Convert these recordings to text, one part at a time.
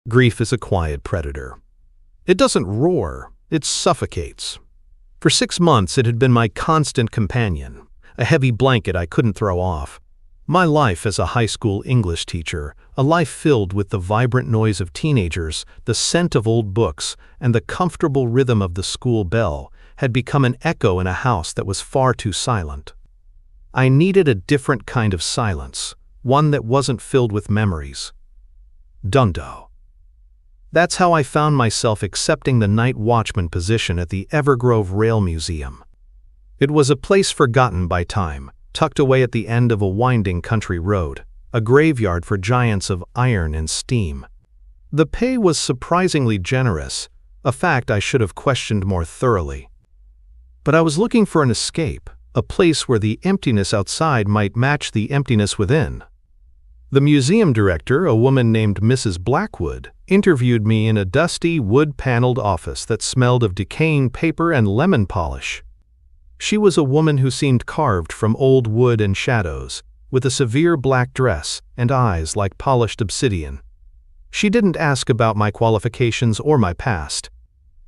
Grief is a quiet predator. It doesn't roar, it suffocates. For 6 months it had been my constant companion, a heavy blanket I couldn't throw off. My life as a high school English teacher, a life filled with the vibrant noise of teenagers, the scent of old books, and the comfortable rhythm of the school bell, had become an echo in a house that was far too silent. I needed a different kind of silence, one that wasn't filled with memories. Dundo. That's how I found myself accepting the night watchman position at the Evergrove Rail Museum. It was a place forgotten by time, tucked away at the end of a winding country road, a graveyard for giants of iron and steam. The pay was surprisingly generous, a fact I should have questioned more thoroughly. But I was looking for an escape, a place where the emptiness outside might match the emptiness within. The museum director, a woman named Mrs. Blackwood, interviewed me in a dusty, wood-paneled office that smelled of decaying paper and lemon polish. She was a woman who seemed carved from old wood and shadows, with a severe black dress and eyes like polished obsidian. She didn't ask about my qualifications or my past.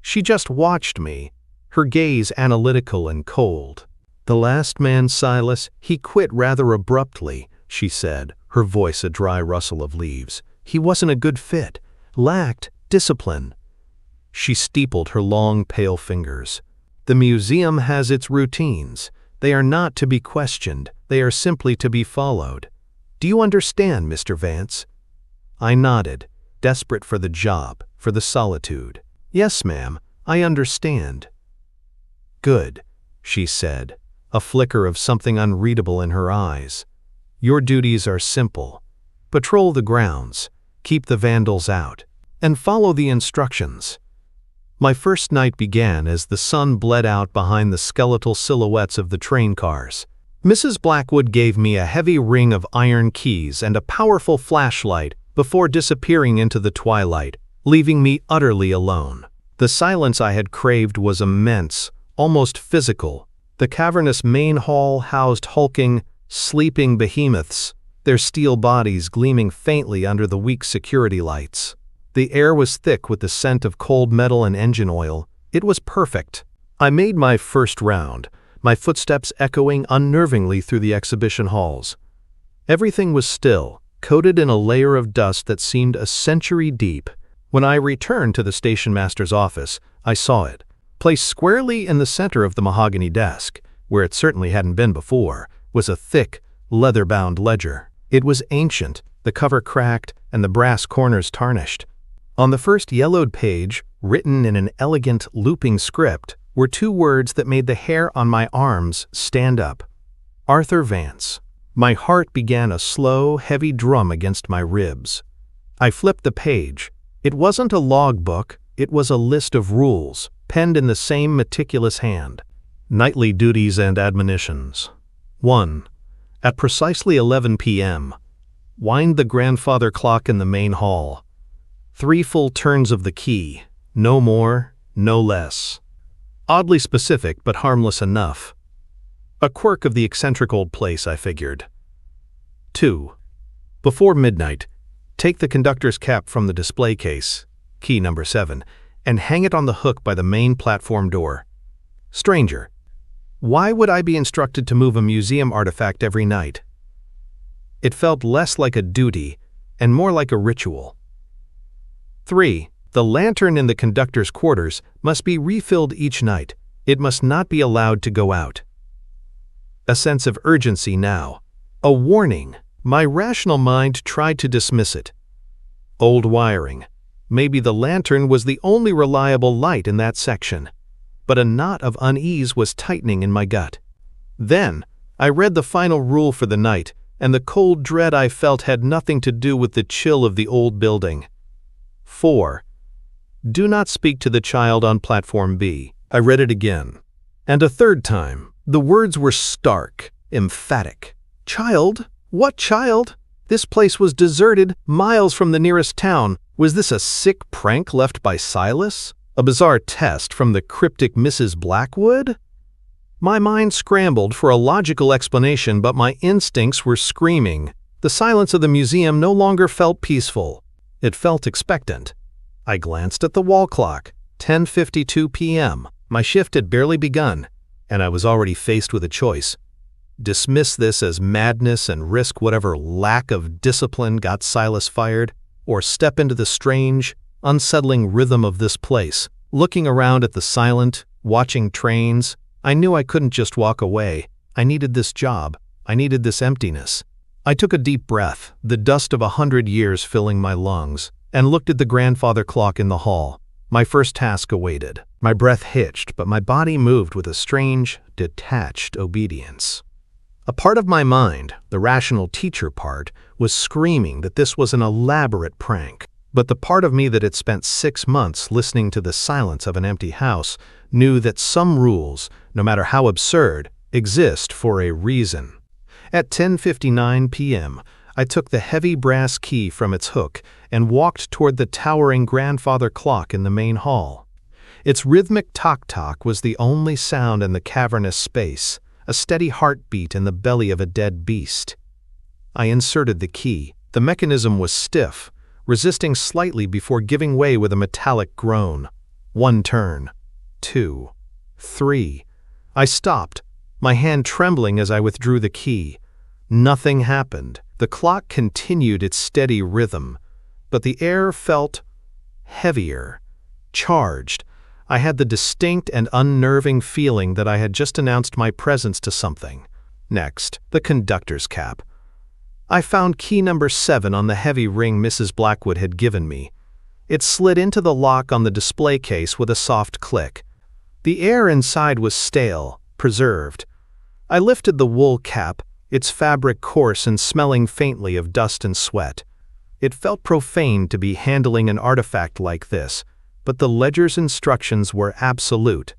She just watched me, her gaze analytical and cold. "The last man, Silas, he quit rather abruptly," she said, her voice a dry rustle of leaves. "He wasn't a good fit, lacked discipline." She steepled her long, pale fingers. "The museum has its routines. They are not to be questioned, they are simply to be followed. Do you understand, Mr. Vance?" I nodded, desperate for the job, for the solitude. "Yes, ma'am, I understand." "Good," she said, a flicker of something unreadable in her eyes. "Your duties are simple. Patrol the grounds, keep the vandals out, and follow the instructions." My first night began as the sun bled out behind the skeletal silhouettes of the train cars. Mrs. Blackwood gave me a heavy ring of iron keys and a powerful flashlight before disappearing into the twilight, leaving me utterly alone. The silence I had craved was immense, almost physical. The cavernous main hall housed hulking, sleeping behemoths, their steel bodies gleaming faintly under the weak security lights. The air was thick with the scent of cold metal and engine oil. It was perfect. I made my first round, my footsteps echoing unnervingly through the exhibition halls. Everything was still, coated in a layer of dust that seemed a century deep. When I returned to the station master's office, I saw it, placed squarely in the center of the mahogany desk, where it certainly hadn't been before, was a thick, leather-bound ledger. It was ancient, the cover cracked, and the brass corners tarnished. On the first yellowed page, written in an elegant, looping script, were 2 words that made the hair on my arms stand up. Arthur Vance. My heart began a slow, heavy drum against my ribs. I flipped the page. It wasn't a logbook, it was a list of rules, penned in the same meticulous hand. Nightly duties and admonitions. 1. At precisely 11 p.m., wind the grandfather clock in the main hall. 3 full turns of the key, no more, no less. Oddly specific, but harmless enough. A quirk of the eccentric old place, I figured. 2. Before midnight, take the conductor's cap from the display case, key number 7, and hang it on the hook by the main platform door. Stranger. Why would I be instructed to move a museum artifact every night? It felt less like a duty and more like a ritual. 3. The lantern in the conductor's quarters must be refilled each night. It must not be allowed to go out. A sense of urgency now. A warning. My rational mind tried to dismiss it. Old wiring. Maybe the lantern was the only reliable light in that section. But a knot of unease was tightening in my gut. Then, I read the final rule for the night, and the cold dread I felt had nothing to do with the chill of the old building. 4. Do not speak to the child on platform B. I read it again. And a third time. The words were stark, emphatic. Child? What child? This place was deserted, miles from the nearest town. Was this a sick prank left by Silas? A bizarre test from the cryptic Mrs. Blackwood? My mind scrambled for a logical explanation, but my instincts were screaming. The silence of the museum no longer felt peaceful. It felt expectant. I glanced at the wall clock. 10:52 p.m. My shift had barely begun, and I was already faced with a choice. Dismiss this as madness and risk whatever lack of discipline got Silas fired, or step into the strange, unsettling rhythm of this place. Looking around at the silent, watching trains, I knew I couldn't just walk away. I needed this job. I needed this emptiness. I took a deep breath, the dust of 100 years filling my lungs, and looked at the grandfather clock in the hall. My first task awaited. My breath hitched, but my body moved with a strange, detached obedience. A part of my mind, the rational teacher part, was screaming that this was an elaborate prank. But the part of me that had spent 6 months listening to the silence of an empty house knew that some rules, no matter how absurd, exist for a reason. At 10:59 p.m., I took the heavy brass key from its hook and walked toward the towering grandfather clock in the main hall. Its rhythmic tock-tock was the only sound in the cavernous space, a steady heartbeat in the belly of a dead beast. I inserted the key. The mechanism was stiff, resisting slightly before giving way with a metallic groan. 1 turn. 2. 3. I stopped, my hand trembling as I withdrew the key. Nothing happened. The clock continued its steady rhythm, but the air felt heavier, charged. I had the distinct and unnerving feeling that I had just announced my presence to something. Next, the conductor's cap. I found key number 7 on the heavy ring Mrs. Blackwood had given me. It slid into the lock on the display case with a soft click. The air inside was stale, preserved. I lifted the wool cap, its fabric coarse and smelling faintly of dust and sweat. It felt profane to be handling an artifact like this, but the ledger's instructions were absolute.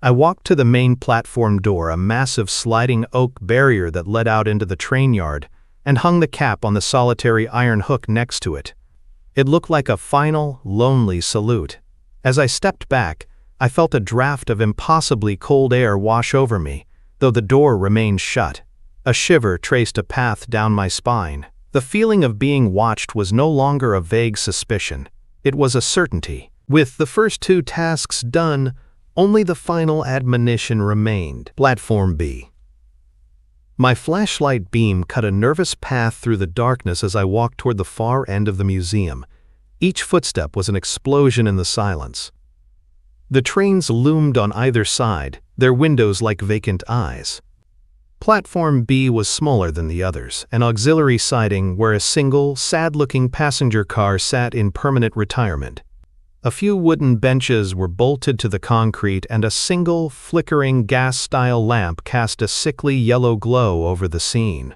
I walked to the main platform door, a massive sliding oak barrier that led out into the train yard, and hung the cap on the solitary iron hook next to it. It looked like a final, lonely salute. As I stepped back, I felt a draft of impossibly cold air wash over me, though the door remained shut. A shiver traced a path down my spine. The feeling of being watched was no longer a vague suspicion. It was a certainty. With the first 2 tasks done, only the final admonition remained. Platform B. My flashlight beam cut a nervous path through the darkness as I walked toward the far end of the museum. Each footstep was an explosion in the silence. The trains loomed on either side, their windows like vacant eyes. Platform B was smaller than the others, an auxiliary siding where a single, sad-looking passenger car sat in permanent retirement. A few wooden benches were bolted to the concrete, and a single, flickering gas-style lamp cast a sickly yellow glow over the scene.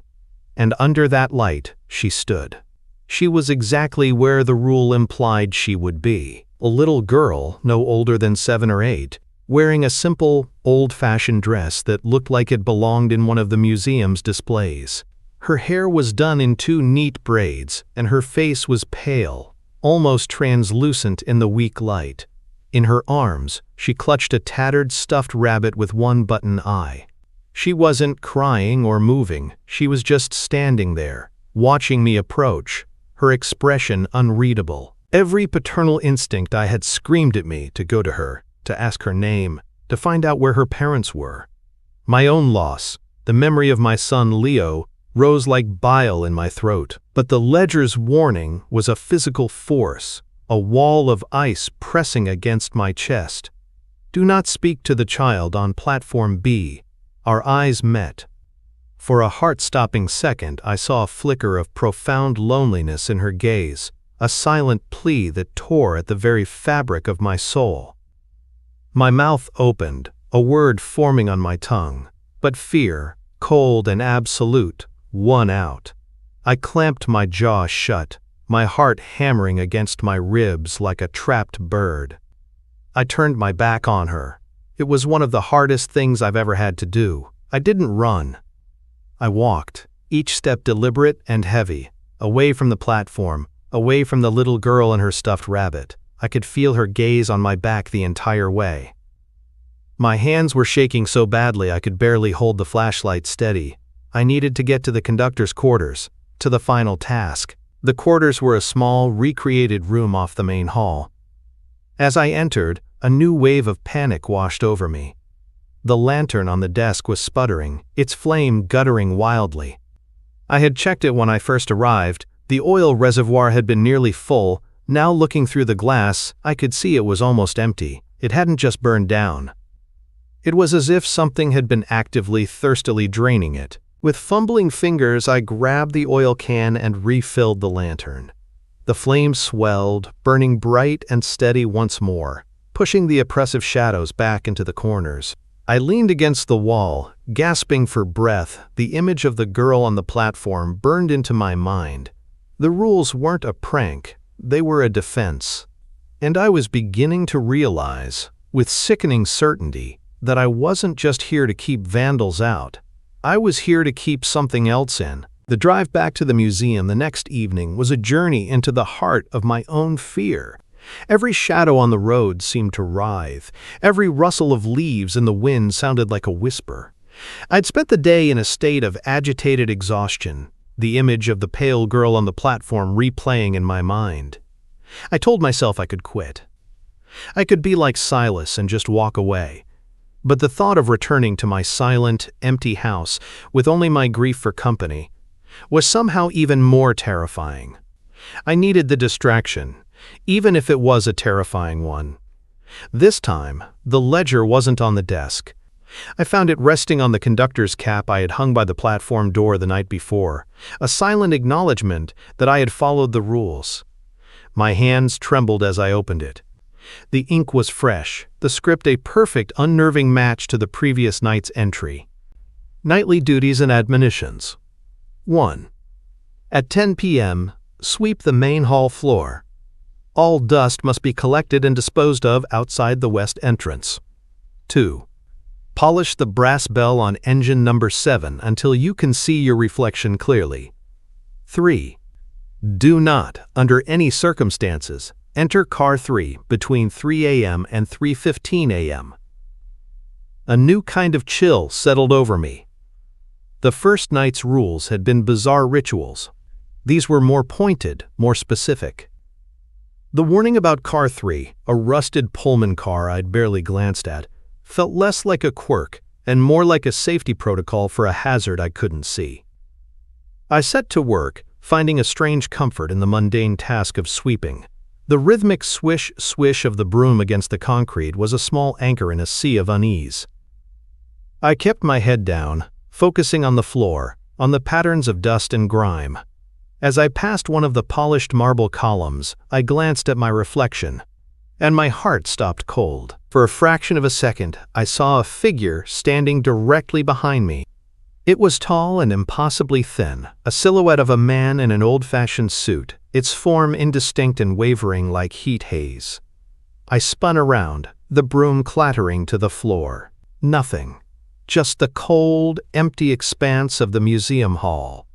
And under that light, she stood. She was exactly where the rule implied she would be. A little girl, no older than 7 or 8, wearing a simple, old-fashioned dress that looked like it belonged in one of the museum's displays. Her hair was done in 2 neat braids, and her face was pale, almost translucent in the weak light. In her arms, she clutched a tattered stuffed rabbit with one button eye. She wasn't crying or moving, she was just standing there, watching me approach, her expression unreadable. Every paternal instinct I had screamed at me to go to her, to ask her name, to find out where her parents were. My own loss, the memory of my son Leo, rose like bile in my throat. But the ledger's warning was a physical force, a wall of ice pressing against my chest. Do not speak to the child on platform B. Our eyes met. For a heart-stopping second, I saw a flicker of profound loneliness in her gaze, a silent plea that tore at the very fabric of my soul. My mouth opened, a word forming on my tongue, but fear, cold and absolute, won out. I clamped my jaw shut, my heart hammering against my ribs like a trapped bird. I turned my back on her. It was one of the hardest things I've ever had to do. I didn't run. I walked, each step deliberate and heavy, away from the platform, away from the little girl and her stuffed rabbit. I could feel her gaze on my back the entire way. My hands were shaking so badly I could barely hold the flashlight steady. I needed to get to the conductor's quarters, to the final task. The quarters were a small, recreated room off the main hall. As I entered, a new wave of panic washed over me. The lantern on the desk was sputtering, its flame guttering wildly. I had checked it when I first arrived. The oil reservoir had been nearly full. Now, looking through the glass, I could see it was almost empty. It hadn't just burned down. It was as if something had been actively, thirstily draining it. With fumbling fingers, I grabbed the oil can and refilled the lantern. The flame swelled, burning bright and steady once more, pushing the oppressive shadows back into the corners. I leaned against the wall, gasping for breath. The image of the girl on the platform burned into my mind. The rules weren't a prank, they were a defense. And I was beginning to realize, with sickening certainty, that I wasn't just here to keep vandals out. I was here to keep something else in. The drive back to the museum the next evening was a journey into the heart of my own fear. Every shadow on the road seemed to writhe. Every rustle of leaves in the wind sounded like a whisper. I'd spent the day in a state of agitated exhaustion, the image of the pale girl on the platform replaying in my mind. I told myself I could quit. I could be like Silas and just walk away. But the thought of returning to my silent, empty house with only my grief for company was somehow even more terrifying. I needed the distraction, even if it was a terrifying one. This time, the ledger wasn't on the desk. I found it resting on the conductor's cap I had hung by the platform door the night before, a silent acknowledgement that I had followed the rules. My hands trembled as I opened it. The ink was fresh, the script a perfect, unnerving match to the previous night's entry. Nightly duties and admonitions. 1. At 10 p.m., sweep the main hall floor. All dust must be collected and disposed of outside the west entrance. 2. Polish the brass bell on engine number 7 until you can see your reflection clearly. 3. Do not, under any circumstances, enter car 3 between 3 a.m. and 3:15 a.m. A new kind of chill settled over me. The first night's rules had been bizarre rituals. These were more pointed, more specific. The warning about car 3, a rusted Pullman car I'd barely glanced at, felt less like a quirk and more like a safety protocol for a hazard I couldn't see. I set to work, finding a strange comfort in the mundane task of sweeping. The rhythmic swish-swish of the broom against the concrete was a small anchor in a sea of unease. I kept my head down, focusing on the floor, on the patterns of dust and grime. As I passed one of the polished marble columns, I glanced at my reflection, and my heart stopped cold. For a fraction of a second, I saw a figure standing directly behind me. It was tall and impossibly thin, a silhouette of a man in an old-fashioned suit, its form indistinct and wavering like heat haze. I spun around, the broom clattering to the floor. Nothing. Just the cold, empty expanse of the museum hall.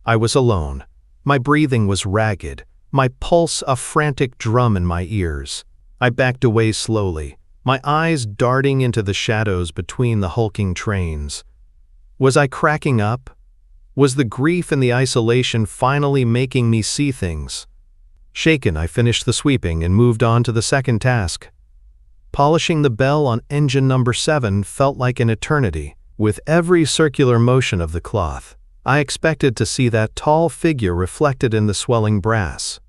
I was alone. My breathing was ragged, my pulse a frantic drum in my ears. I backed away slowly, my eyes darting into the shadows between the hulking trains. Was I cracking up? Was the grief and the isolation finally making me see things? Shaken, I finished the sweeping and moved on to the second task. Polishing the bell on engine number 7 felt like an eternity. With every circular motion of the cloth, I expected to see that tall figure reflected in the swelling brass.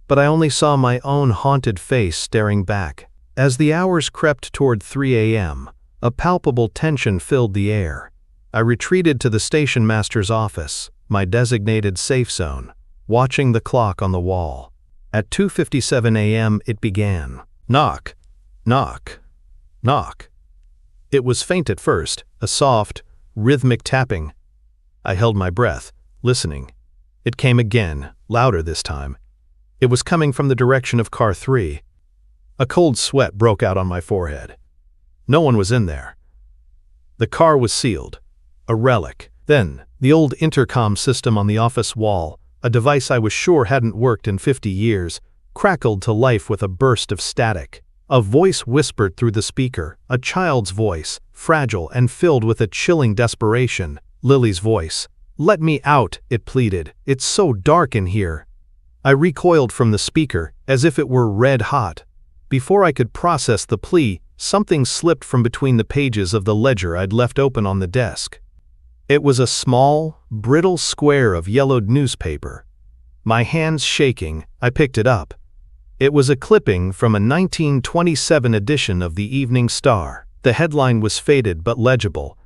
But I only saw my own haunted face staring back. As the hours crept toward 3 a.m., a palpable tension filled the air. I retreated to the station master's office, my designated safe zone, watching the clock on the wall. At 2:57 a.m. it began. Knock, knock, knock. It was faint at first, a soft, rhythmic tapping. I held my breath, listening. It came again, louder this time. It was coming from the direction of car 3. A cold sweat broke out on my forehead. No one was in there. The car was sealed. A relic. Then, the old intercom system on the office wall, a device I was sure hadn't worked in 50 years, crackled to life with a burst of static. A voice whispered through the speaker, a child's voice, fragile and filled with a chilling desperation. Lily's voice. "Let me out," it pleaded. "It's so dark in here." I recoiled from the speaker as if it were red hot. Before I could process the plea, something slipped from between the pages of the ledger I'd left open on the desk. It was a small, brittle square of yellowed newspaper. My hands shaking, I picked it up. It was a clipping from a 1927 edition of the Evening Star. The headline was faded but legible.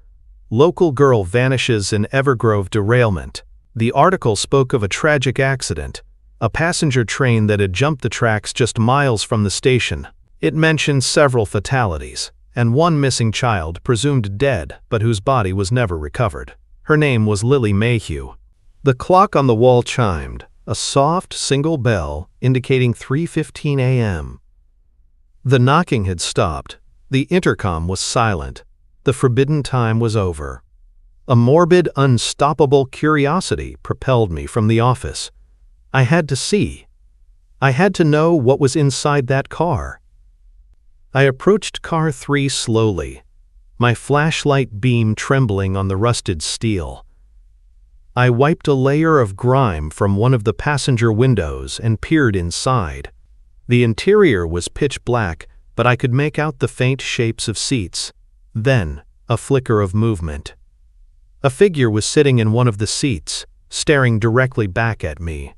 "Local girl vanishes in Evergrove derailment." The article spoke of a tragic accident, a passenger train that had jumped the tracks just miles from the station. It mentioned several fatalities, and one missing child presumed dead but whose body was never recovered. Her name was Lily Mayhew. The clock on the wall chimed, a soft single bell indicating 3:15 a.m. The knocking had stopped. The intercom was silent. The forbidden time was over. A morbid, unstoppable curiosity propelled me from the office. I had to see. I had to know what was inside that car. I approached car 3 slowly, my flashlight beam trembling on the rusted steel. I wiped a layer of grime from one of the passenger windows and peered inside. The interior was pitch black, but I could make out the faint shapes of seats. Then, a flicker of movement. A figure was sitting in one of the seats, staring directly back at me.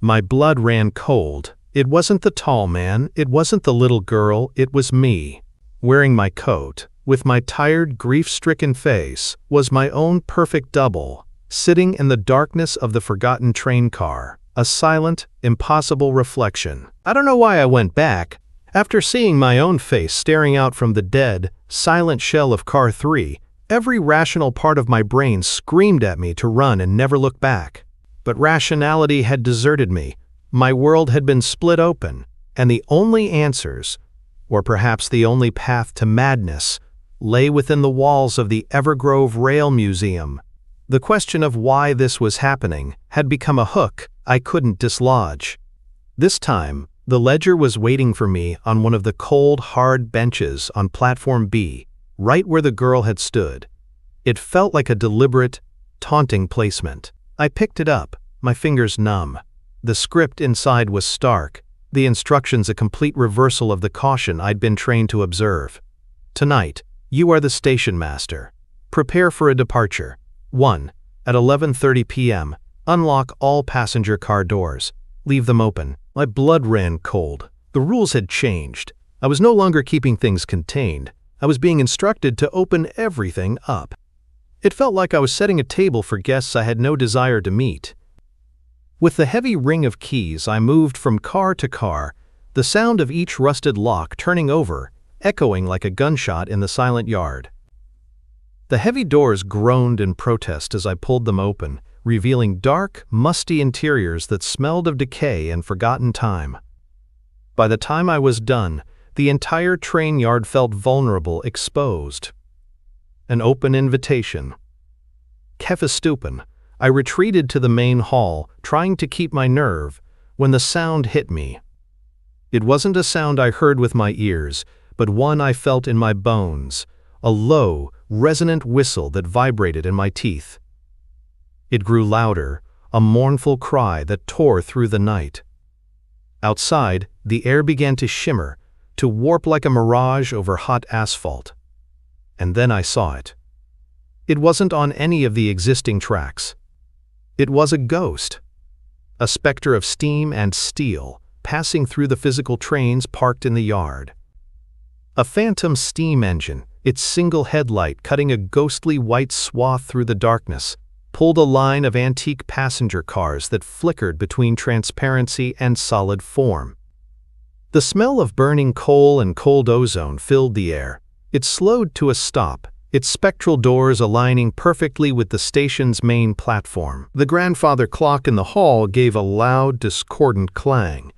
My blood ran cold. It wasn't the tall man, it wasn't the little girl, it was me. Wearing my coat, with my tired, grief-stricken face, was my own perfect double, sitting in the darkness of the forgotten train car, a silent, impossible reflection. I don't know why I went back. After seeing my own face staring out from the dead, silent shell of car 3, every rational part of my brain screamed at me to run and never look back. But rationality had deserted me. My world had been split open, and the only answers, or perhaps the only path to madness, lay within the walls of the Evergrove Rail Museum. The question of why this was happening had become a hook I couldn't dislodge. This time, the ledger was waiting for me on one of the cold, hard benches on Platform B, right where the girl had stood. It felt like a deliberate, taunting placement. I picked it up, my fingers numb. The script inside was stark, the instructions a complete reversal of the caution I'd been trained to observe. Tonight, you are the station master. Prepare for a departure. 1. At 11:30 p.m., unlock all passenger car doors. Leave them open. My blood ran cold. The rules had changed. I was no longer keeping things contained. I was being instructed to open everything up. It felt like I was setting a table for guests I had no desire to meet. With the heavy ring of keys, I moved from car to car, the sound of each rusted lock turning over, echoing like a gunshot in the silent yard. The heavy doors groaned in protest as I pulled them open, revealing dark, musty interiors that smelled of decay and forgotten time. By the time I was done, the entire train yard felt vulnerable, exposed. An open invitation. Kefistupin. I retreated to the main hall, trying to keep my nerve, when the sound hit me. It wasn't a sound I heard with my ears, but one I felt in my bones, a low, resonant whistle that vibrated in my teeth. It grew louder, a mournful cry that tore through the night. Outside, the air began to shimmer, to warp like a mirage over hot asphalt. And then I saw it. It wasn't on any of the existing tracks. It was a ghost, a specter of steam and steel passing through the physical trains parked in the yard. A phantom steam engine, its single headlight cutting a ghostly white swath through the darkness, pulled a line of antique passenger cars that flickered between transparency and solid form. The smell of burning coal and cold ozone filled the air. It slowed to a stop, its spectral doors aligning perfectly with the station's main platform. The grandfather clock in the hall gave a loud, discordant clang.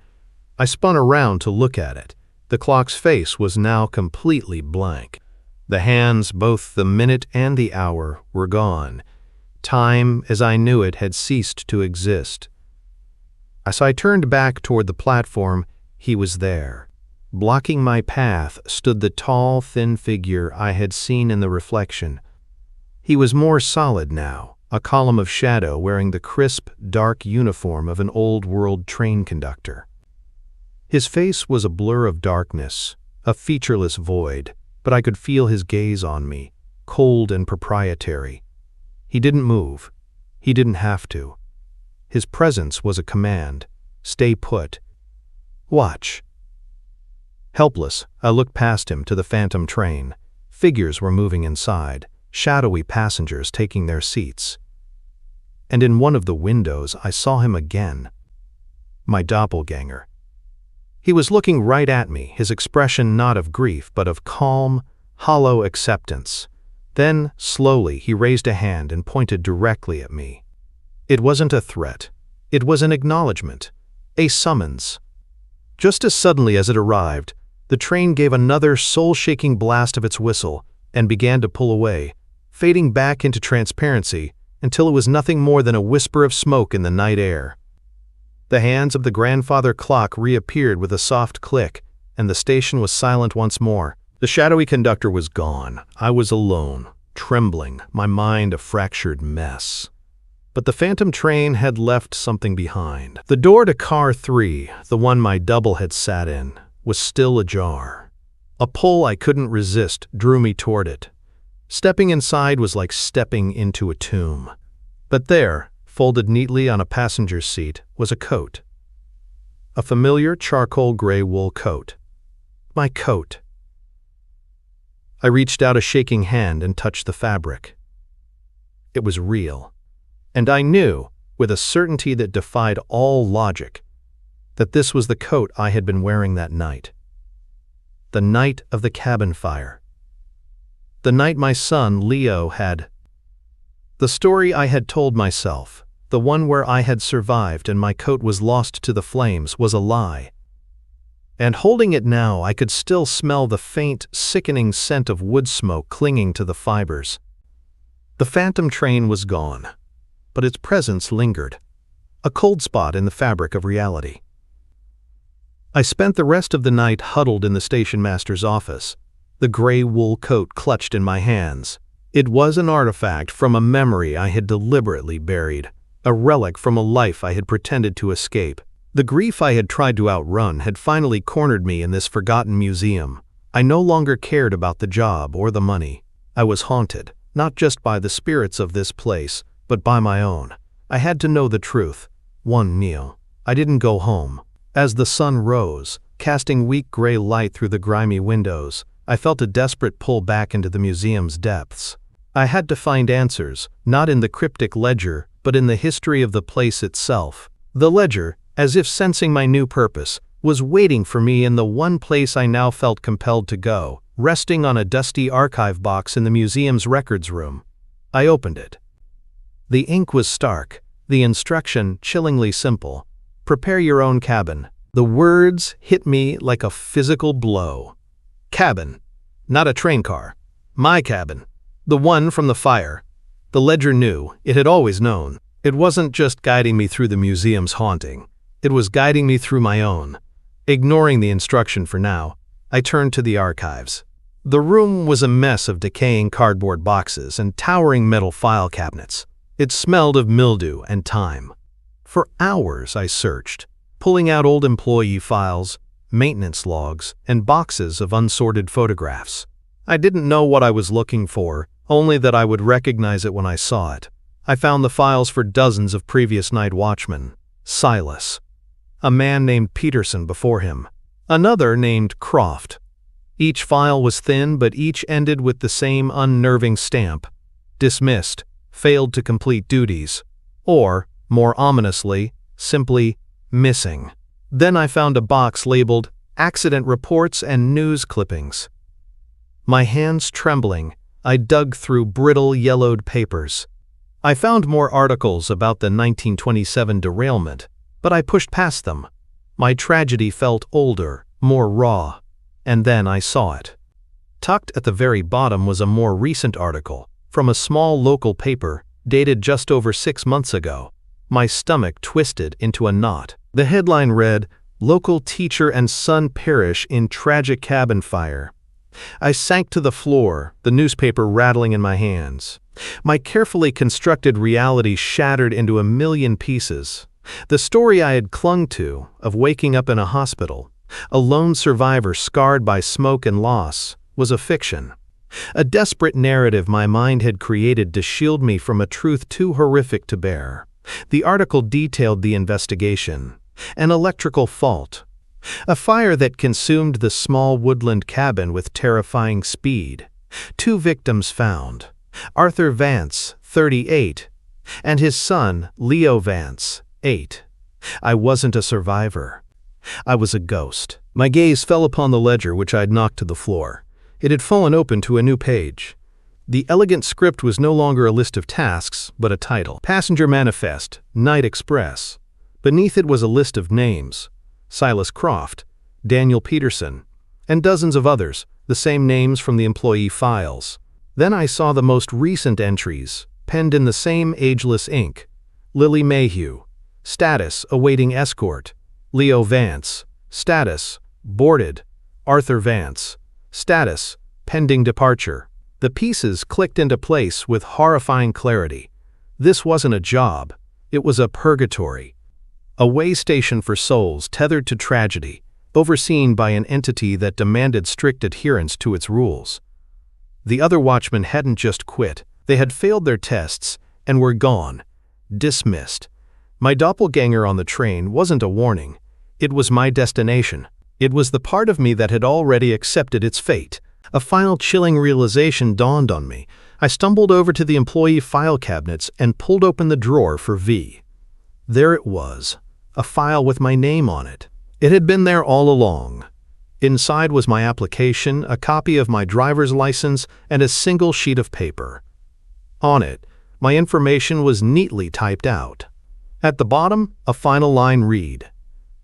I spun around to look at it. The clock's face was now completely blank. The hands, both the minute and the hour, were gone. Time, as I knew it, had ceased to exist. As I turned back toward the platform, he was there. Blocking my path stood the tall, thin figure I had seen in the reflection. He was more solid now, a column of shadow wearing the crisp, dark uniform of an old-world train conductor. His face was a blur of darkness, a featureless void, but I could feel his gaze on me, cold and proprietary. He didn't move. He didn't have to. His presence was a command. Stay put. Watch. Helpless, I looked past him to the phantom train. Figures were moving inside, shadowy passengers taking their seats. And in one of the windows I saw him again. My doppelganger. He was looking right at me, his expression not of grief but of calm, hollow acceptance. Then, slowly, he raised a hand and pointed directly at me. It wasn't a threat. It was an acknowledgement, a summons. Just as suddenly as it arrived, the train gave another soul-shaking blast of its whistle and began to pull away, fading back into transparency until it was nothing more than a whisper of smoke in the night air. The hands of the grandfather clock reappeared with a soft click, and the station was silent once more. The shadowy conductor was gone. I was alone, trembling, my mind a fractured mess. But the phantom train had left something behind. The door to car 3, the one my double had sat in, was still ajar. A pull I couldn't resist drew me toward it. Stepping inside was like stepping into a tomb. But there, folded neatly on a passenger's seat, was a coat. A familiar charcoal gray wool coat. My coat. I reached out a shaking hand and touched the fabric. It was real. And I knew, with a certainty that defied all logic, that this was the coat I had been wearing that night. The night of the cabin fire. The night my son, Leo, had... The story I had told myself, the one where I had survived and my coat was lost to the flames, was a lie. And holding it now, I could still smell the faint, sickening scent of wood smoke clinging to the fibers. The phantom train was gone, but its presence lingered, a cold spot in the fabric of reality. I spent the rest of the night huddled in the station master's office, the gray wool coat clutched in my hands. It was an artifact from a memory I had deliberately buried, a relic from a life I had pretended to escape. The grief I had tried to outrun had finally cornered me in this forgotten museum. I no longer cared about the job or the money. I was haunted, not just by the spirits of this place, but by my own. I had to know the truth. One Neo. I didn't go home. As the sun rose, casting weak gray light through the grimy windows, I felt a desperate pull back into the museum's depths. I had to find answers, not in the cryptic ledger, but in the history of the place itself. The ledger, as if sensing my new purpose, was waiting for me in the one place I now felt compelled to go, resting on a dusty archive box in the museum's records room. I opened it. The ink was stark, the instruction chillingly simple. Prepare your own cabin. The words hit me like a physical blow. Cabin. Not a train car. My cabin. The one from the fire. The ledger knew, it had always known. It wasn't just guiding me through the museum's haunting. It was guiding me through my own. Ignoring the instruction for now, I turned to the archives. The room was a mess of decaying cardboard boxes and towering metal file cabinets. It smelled of mildew and time. For hours I searched, pulling out old employee files, maintenance logs, and boxes of unsorted photographs. I didn't know what I was looking for, only that I would recognize it when I saw it. I found the files for dozens of previous night watchmen. Silas. A man named Peterson before him. Another named Croft. Each file was thin, but each ended with the same unnerving stamp. Dismissed, failed to complete duties, or, more ominously, simply missing. Then I found a box labeled Accident Reports and News Clippings. My hands trembling, I dug through brittle, yellowed papers. I found more articles about the 1927 derailment, but I pushed past them. My tragedy felt older, more raw. And then I saw it. Tucked at the very bottom was a more recent article, from a small local paper, dated just over 6 months ago. My stomach twisted into a knot. The headline read, "Local Teacher and Son Perish in Tragic Cabin Fire." I sank to the floor, the newspaper rattling in my hands. My carefully constructed reality shattered into a million pieces. The story I had clung to, of waking up in a hospital, a lone survivor scarred by smoke and loss, was a fiction. A desperate narrative my mind had created to shield me from a truth too horrific to bear. The article detailed the investigation. An electrical fault. A fire that consumed the small woodland cabin with terrifying speed. 2 victims found. Arthur Vance, 38, and his son, Leo Vance, 8. I wasn't a survivor. I was a ghost. My gaze fell upon the ledger which I'd knocked to the floor. It had fallen open to a new page. The elegant script was no longer a list of tasks, but a title. Passenger Manifest, Night Express. Beneath it was a list of names. Silas Croft, Daniel Peterson, and dozens of others, the same names from the employee files. Then I saw the most recent entries, penned in the same ageless ink. Lily Mayhew. Status, awaiting escort. Leo Vance. Status, boarded. Arthur Vance. Status, pending departure. The pieces clicked into place with horrifying clarity. This wasn't a job. It was a purgatory. A way station for souls tethered to tragedy, overseen by an entity that demanded strict adherence to its rules. The other watchmen hadn't just quit. They had failed their tests and were gone. Dismissed. My doppelganger on the train wasn't a warning. It was my destination. It was the part of me that had already accepted its fate. A final chilling realization dawned on me. I stumbled over to the employee file cabinets and pulled open the drawer for V. There it was, a file with my name on it. It had been there all along. Inside was my application, a copy of my driver's license, and a single sheet of paper. On it, my information was neatly typed out. At the bottom, a final line read,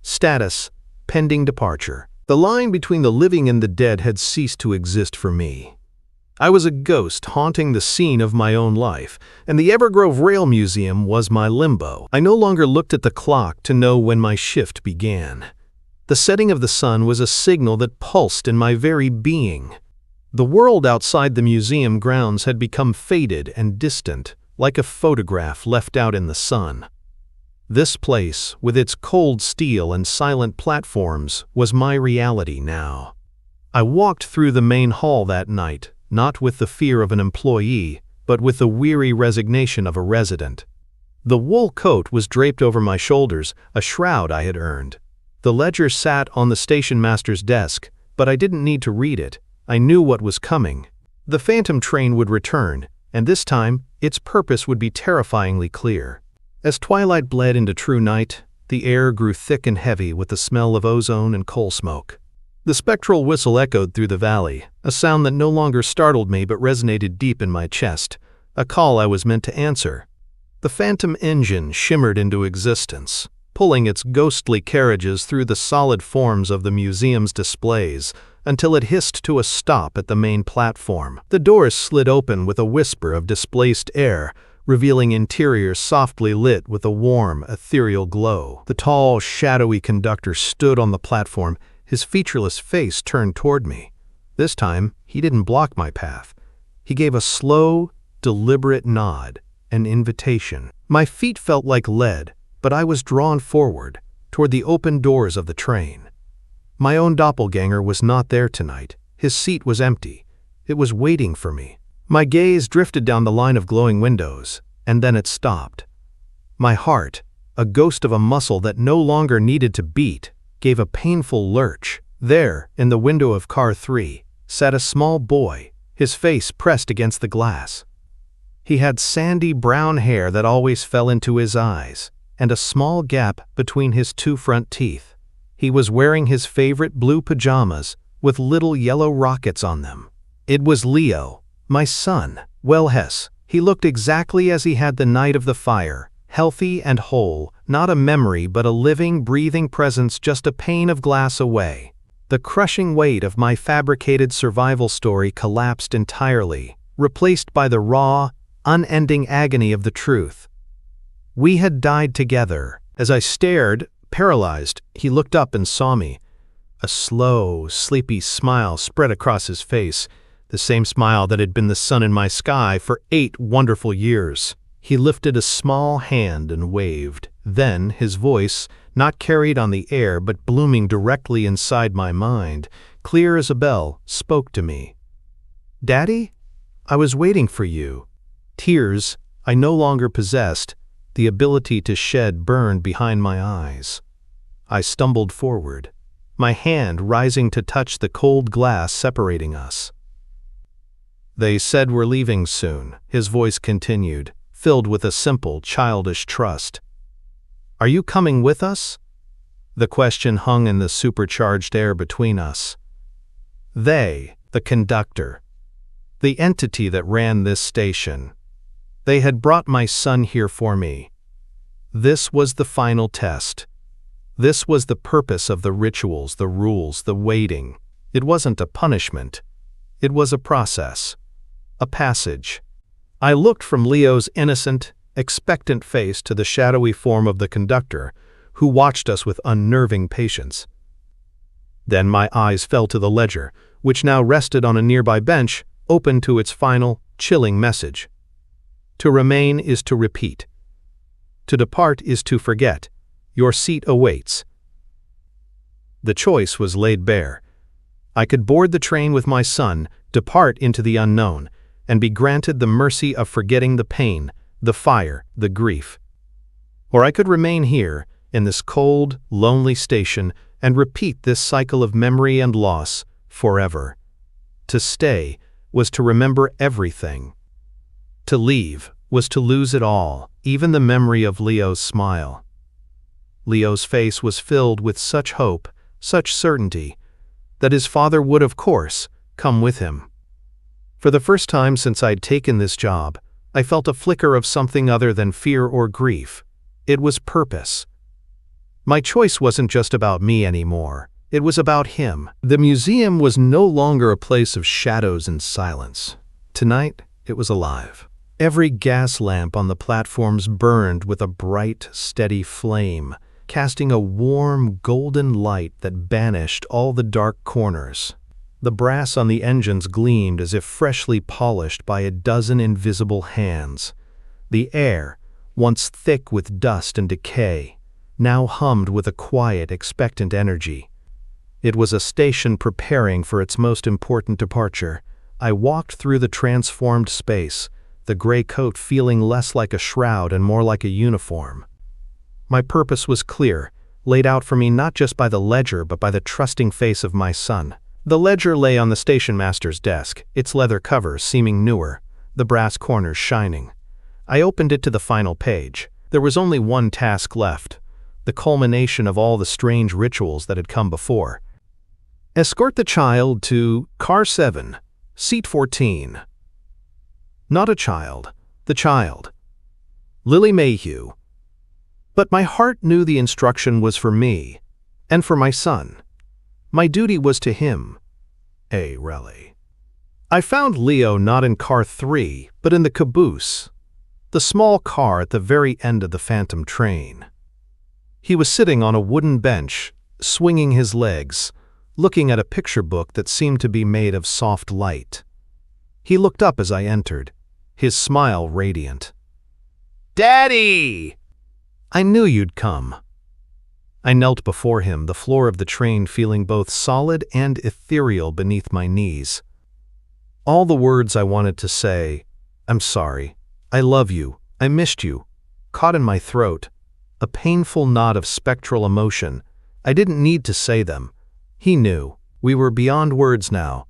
Status, pending departure. The line between the living and the dead had ceased to exist for me. I was a ghost haunting the scene of my own life, and the Evergrove Rail Museum was my limbo. I no longer looked at the clock to know when my shift began. The setting of the sun was a signal that pulsed in my very being. The world outside the museum grounds had become faded and distant, like a photograph left out in the sun. This place, with its cold steel and silent platforms, was my reality now. I walked through the main hall that night, not with the fear of an employee, but with the weary resignation of a resident. The wool coat was draped over my shoulders, a shroud I had earned. The ledger sat on the station master's desk, but I didn't need to read it. I knew what was coming. The phantom train would return, and this time, its purpose would be terrifyingly clear. As twilight bled into true night, the air grew thick and heavy with the smell of ozone and coal smoke. The spectral whistle echoed through the valley, a sound that no longer startled me but resonated deep in my chest, a call I was meant to answer. The phantom engine shimmered into existence, pulling its ghostly carriages through the solid forms of the museum's displays until it hissed to a stop at the main platform. The doors slid open with a whisper of displaced air, revealing interiors softly lit with a warm, ethereal glow. The tall, shadowy conductor stood on the platform, his featureless face turned toward me. This time, he didn't block my path. He gave a slow, deliberate nod, an invitation. My feet felt like lead, but I was drawn forward, toward the open doors of the train. My own doppelganger was not there tonight. His seat was empty. It was waiting for me. My gaze drifted down the line of glowing windows, and then it stopped. My heart, a ghost of a muscle that no longer needed to beat, gave a painful lurch. There, in the window of car 3, sat a small boy, his face pressed against the glass. He had sandy brown hair that always fell into his eyes, and a small gap between his 2 front teeth. He was wearing his favorite blue pajamas with little yellow rockets on them. It was Leo. My son, well, he looked exactly as he had the night of the fire, healthy and whole, not a memory but a living, breathing presence just a pane of glass away. The crushing weight of my fabricated survival story collapsed entirely, replaced by the raw, unending agony of the truth. We had died together. As I stared, paralyzed, he looked up and saw me. A slow, sleepy smile spread across his face. the same smile that had been the sun in my sky for 8 wonderful years. He lifted a small hand and waved. Then his voice, not carried on the air but blooming directly inside my mind, clear as a bell, spoke to me. "Daddy, I was waiting for you." Tears I no longer possessed, the ability to shed burned behind my eyes. I stumbled forward, my hand rising to touch the cold glass separating us. "They said we're leaving soon," his voice continued, filled with a simple, childish trust. "Are you coming with us?" The question hung in the supercharged air between us. They, the conductor, the entity that ran this station, they had brought my son here for me. This was the final test. This was the purpose of the rituals, the rules, the waiting. It wasn't a punishment. It was a process, a passage. I looked from Leo's innocent, expectant face to the shadowy form of the conductor, who watched us with unnerving patience. Then my eyes fell to the ledger, which now rested on a nearby bench, open to its final, chilling message. To remain is to repeat. To depart is to forget. Your seat awaits. The choice was laid bare. I could board the train with my son, depart into the unknown, and be granted the mercy of forgetting the pain, the fire, the grief. Or I could remain here, in this cold, lonely station, and repeat this cycle of memory and loss forever. To stay was to remember everything. To leave was to lose it all, even the memory of Leo's smile. Leo's face was filled with such hope, such certainty, that his father would, of course, come with him. For the first time since I'd taken this job, I felt a flicker of something other than fear or grief. It was purpose. My choice wasn't just about me anymore. It was about him. The museum was no longer a place of shadows and silence. Tonight, it was alive. Every gas lamp on the platforms burned with a bright, steady flame, casting a warm, golden light that banished all the dark corners. The brass on the engines gleamed as if freshly polished by a dozen invisible hands. The air, once thick with dust and decay, now hummed with a quiet, expectant energy. It was a station preparing for its most important departure. I walked through the transformed space, the gray coat feeling less like a shroud and more like a uniform. My purpose was clear, laid out for me not just by the ledger but by the trusting face of my son. The ledger lay on the station master's desk, its leather cover seeming newer, the brass corners shining. I opened it to the final page. There was only one task left, the culmination of all the strange rituals that had come before. Escort the child to Car 7, Seat 14. Not a child, the child. Lily Mayhew. But my heart knew the instruction was for me, and for my son. My duty was to him. Really. I found Leo not in Car 3, but in the caboose, the small car at the very end of the phantom train. He was sitting on a wooden bench, swinging his legs, looking at a picture book that seemed to be made of soft light. He looked up as I entered, his smile radiant. "Daddy!" "I knew you'd come." I knelt before him, the floor of the train feeling both solid and ethereal beneath my knees. All the words I wanted to say, "I'm sorry," "I love you," "I missed you," caught in my throat, a painful knot of spectral emotion. I didn't need to say them. He knew. We were beyond words now.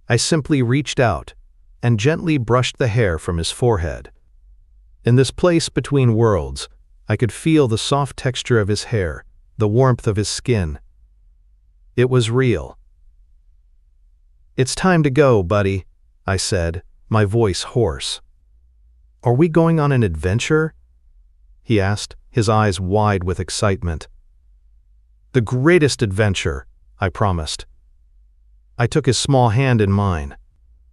I simply reached out and gently brushed the hair from his forehead. In this place between worlds, I could feel the soft texture of his hair, the warmth of his skin. It was real. "It's time to go, buddy," I said, my voice hoarse. "Are we going on an adventure?" he asked, his eyes wide with excitement. "The greatest adventure," I promised. I took his small hand in mine.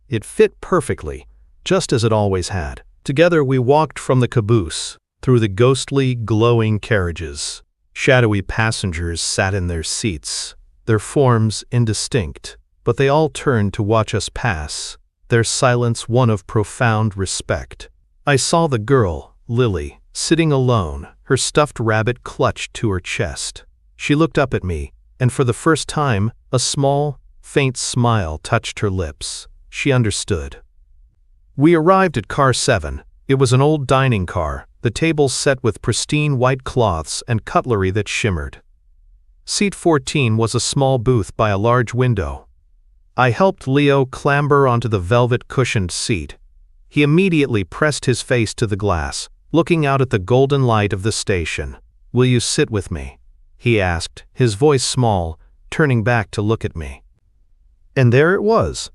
It fit perfectly, just as it always had. Together we walked from the caboose, through the ghostly, glowing carriages. Shadowy passengers sat in their seats, their forms indistinct, but they all turned to watch us pass, their silence one of profound respect. I saw the girl, Lily, sitting alone, her stuffed rabbit clutched to her chest. She looked up at me, and for the first time, a small, faint smile touched her lips. She understood. We arrived at car 7. It was an old dining car, the tables set with pristine white cloths and cutlery that shimmered. Seat 14 was a small booth by a large window. I helped Leo clamber onto the velvet-cushioned seat. He immediately pressed his face to the glass, looking out at the golden light of the station. "Will you sit with me?" he asked, his voice small, turning back to look at me. And there it was.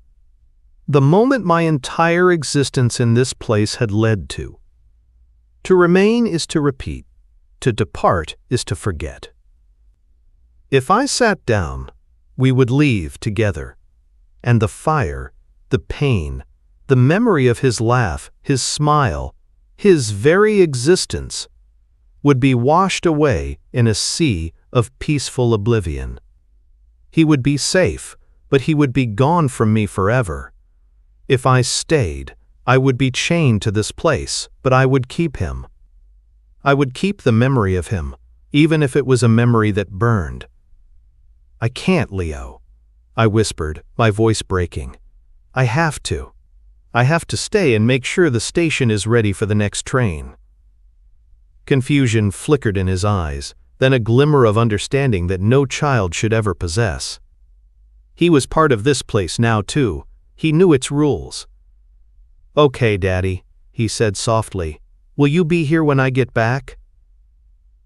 The moment my entire existence in this place had led to. To remain is to repeat. To depart is to forget. If I sat down, we would leave together. And the fire, the pain, the memory of his laugh, his smile, his very existence, would be washed away in a sea of peaceful oblivion. He would be safe, but he would be gone from me forever. If I stayed, I would be chained to this place, but I would keep him. I would keep the memory of him, even if it was a memory that burned. "I can't, Leo," I whispered, my voice breaking. I have to. I have to stay and make sure the station is ready for the next train." Confusion flickered in his eyes, then a glimmer of understanding that no child should ever possess. He was part of this place now, too. He knew its rules. "Okay, Daddy," he said softly. "Will you be here when I get back?"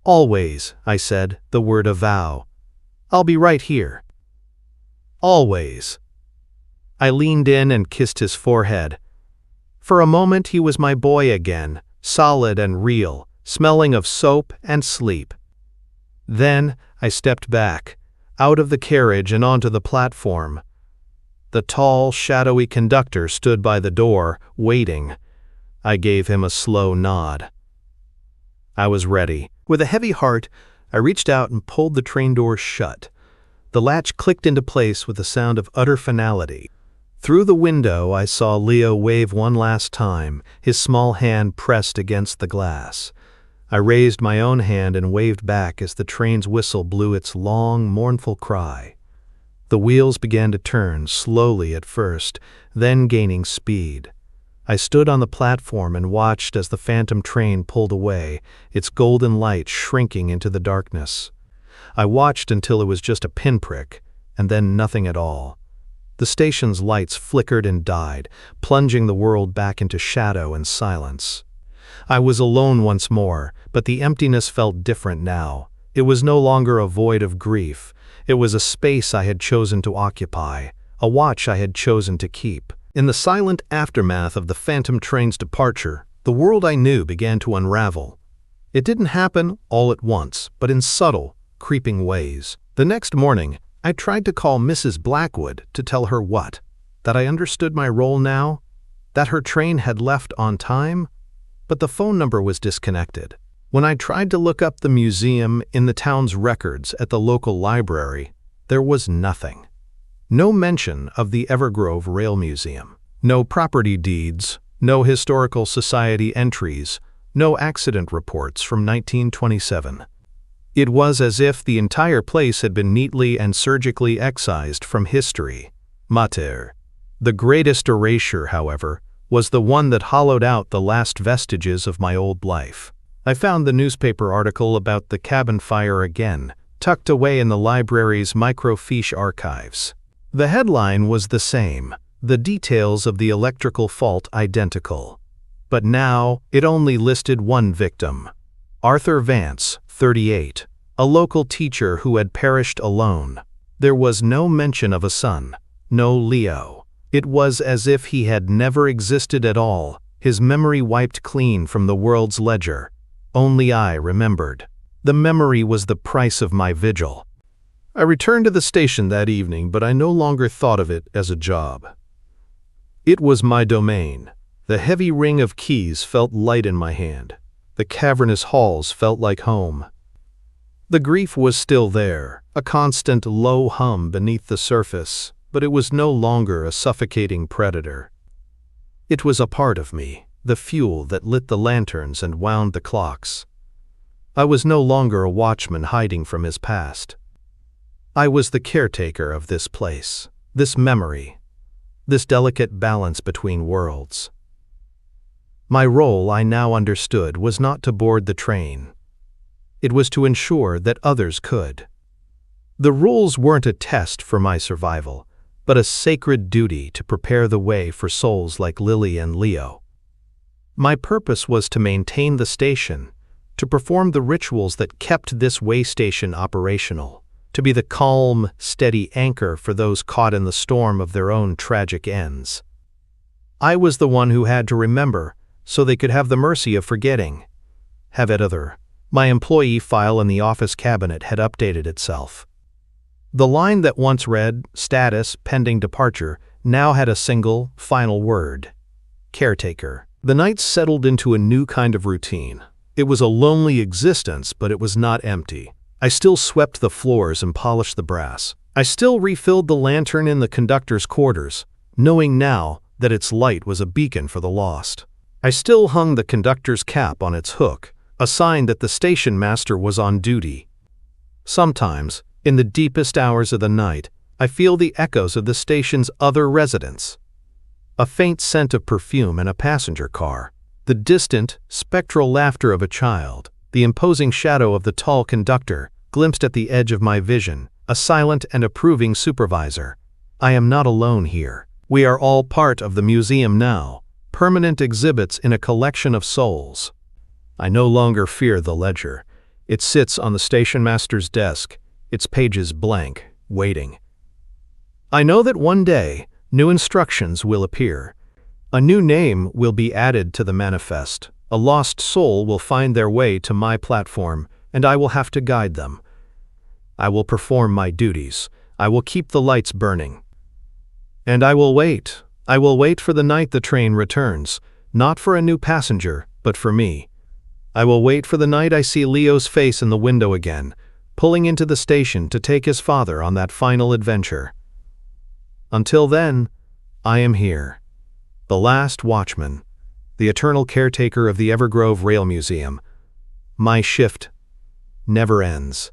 "Always," I said, the word a vow. "I'll be right here." "Always." I leaned in and kissed his forehead. For a moment he was my boy again, solid and real, smelling of soap and sleep. Then I stepped back, out of the carriage and onto the platform. The tall, shadowy conductor stood by the door, waiting. I gave him a slow nod. I was ready. With a heavy heart, I reached out and pulled the train door shut. The latch clicked into place with a sound of utter finality. Through the window, I saw Leo wave one last time, his small hand pressed against the glass. I raised my own hand and waved back as the train's whistle blew its long, mournful cry. The wheels began to turn, slowly at first, then gaining speed. I stood on the platform and watched as the phantom train pulled away, its golden light shrinking into the darkness. I watched until it was just a pinprick, and then nothing at all. The station's lights flickered and died, plunging the world back into shadow and silence. I was alone once more, but the emptiness felt different now. It was no longer a void of grief. It was a space I had chosen to occupy, a watch I had chosen to keep. In the silent aftermath of the phantom train's departure, the world I knew began to unravel. It didn't happen all at once, but in subtle, creeping ways. The next morning, I tried to call Mrs. Blackwood to tell her what? That I understood my role now? That her train had left on time? But the phone number was disconnected. When I tried to look up the museum in the town's records at the local library, there was nothing. No mention of the Evergrove Rail Museum. No property deeds, no historical society entries, no accident reports from 1927. It was as if the entire place had been neatly and surgically excised from history. Mater. The greatest erasure, however, was the one that hollowed out the last vestiges of my old life. I found the newspaper article about the cabin fire again, tucked away in the library's microfiche archives. The headline was the same, the details of the electrical fault identical. But now it only listed one victim. Arthur Vance, 38, a local teacher who had perished alone. There was no mention of a son, no Leo. It was as if he had never existed at all, his memory wiped clean from the world's ledger. Only I remembered. The memory was the price of my vigil. I returned to the station that evening, but I no longer thought of it as a job. It was my domain. The heavy ring of keys felt light in my hand. The cavernous halls felt like home. The grief was still there, a constant low hum beneath the surface, but it was no longer a suffocating predator. It was a part of me, the fuel that lit the lanterns and wound the clocks. I was no longer a watchman hiding from his past. I was the caretaker of this place, this memory, this delicate balance between worlds. My role, I now understood, was not to board the train. It was to ensure that others could. The rules weren't a test for my survival, but a sacred duty to prepare the way for souls like Lily and Leo. My purpose was to maintain the station, to perform the rituals that kept this way station operational, to be the calm, steady anchor for those caught in the storm of their own tragic ends. I was the one who had to remember, so they could have the mercy of forgetting. Have it other. My employee file in the office cabinet had updated itself. The line that once read, "Status, pending departure," now had a single, final word: caretaker. The night settled into a new kind of routine. It was a lonely existence, but it was not empty. I still swept the floors and polished the brass. I still refilled the lantern in the conductor's quarters, knowing now that its light was a beacon for the lost. I still hung the conductor's cap on its hook, a sign that the station master was on duty. Sometimes, in the deepest hours of the night, I feel the echoes of the station's other residents. A faint scent of perfume in a passenger car, the distant, spectral laughter of a child, the imposing shadow of the tall conductor, glimpsed at the edge of my vision, a silent and approving supervisor. I am not alone here. We are all part of the museum now, permanent exhibits in a collection of souls. I no longer fear the ledger. It sits on the station master's desk, its pages blank, waiting. I know that one day, new instructions will appear. A new name will be added to the manifest. A lost soul will find their way to my platform, and I will have to guide them. I will perform my duties. I will keep the lights burning. And I will wait. I will wait for the night the train returns, not for a new passenger, but for me. I will wait for the night I see Leo's face in the window again, pulling into the station to take his father on that final adventure. Until then, I am here, the last watchman, the eternal caretaker of the Evergrove Rail Museum. My shift never ends.